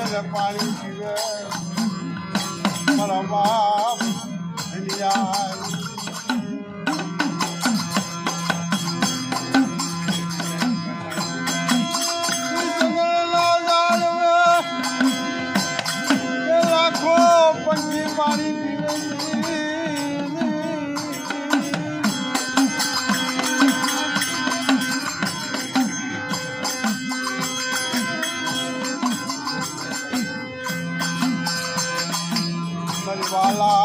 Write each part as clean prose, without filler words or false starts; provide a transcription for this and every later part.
જલ પાણી પીવે મારા બાપ દુનિયા પાણી પીવે વાલા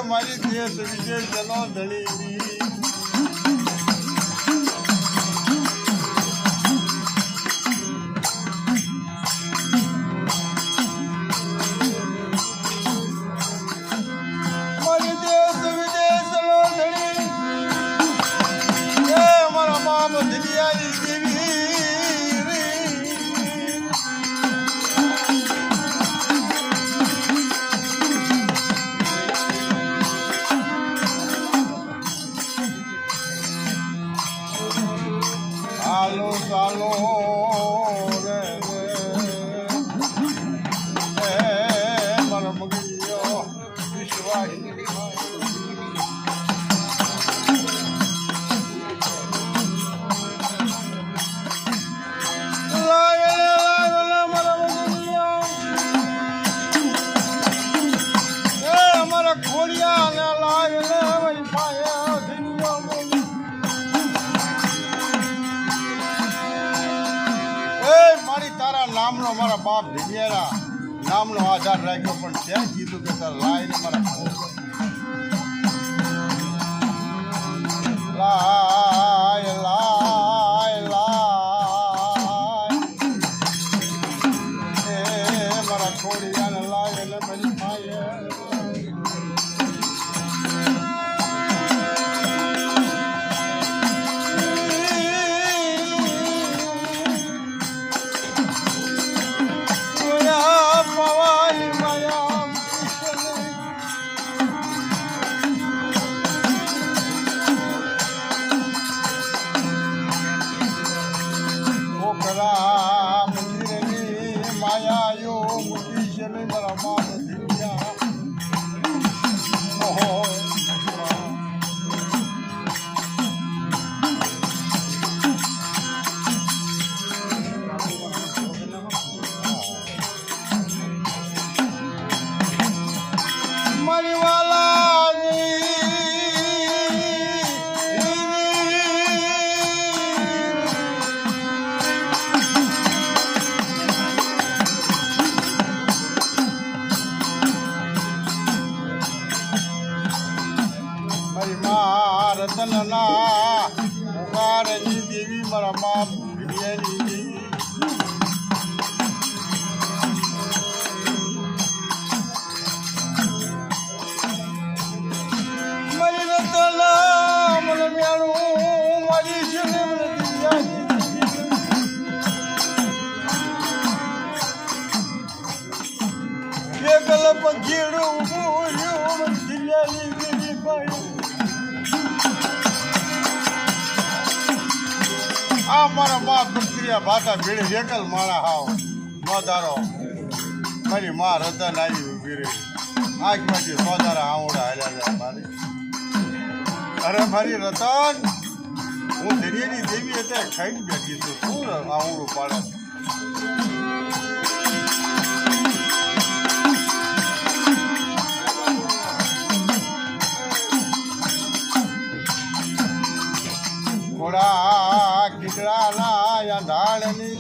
મારી દેશ વિદેશનો ધણી મારી દેશ વિદેશનો ધણી એ મારા બાપ દુનિયાની દેવી ચાલો ચાલો રે મારા મગીયો વિશ્વાસ અમારા ખોડિયા ને લાય મારી પાયા તારા નામનો મારા બાપ દિવ્યારા નામનો આધાર રાખ્યો પણ ત્યાં કીધું કે તારા લાઈને મારા લાય લાય લાય એ મારા ખોડિયાને લાય એટલે મારી માયા માયાયો મુઠી છે નહીં મારા બાપ દિવ્યા મારી વાલા રતનના ઉગારની દેવી મારા બાપ દિવ્યાની દેવી મારી રતના મને મ્યાણું મારી છે ને મને દિવ્યાની કે ગલપ ઘેડું બોલ્યું દિવ્યાની દેવી ભાઈ આ મારા બાપ બકરીયા ભાતા ભીડે એકલ માણા હાવ નોધારો મારી માં રતન આવી ઉભી રહી આંખમાંથી સોધારા આવડા હાલ્યા જાય મારી અરે મારી રતન હું દરિયાની દેવી અત્યારે ખાઈને બેઠી છું શું આવડું પાડે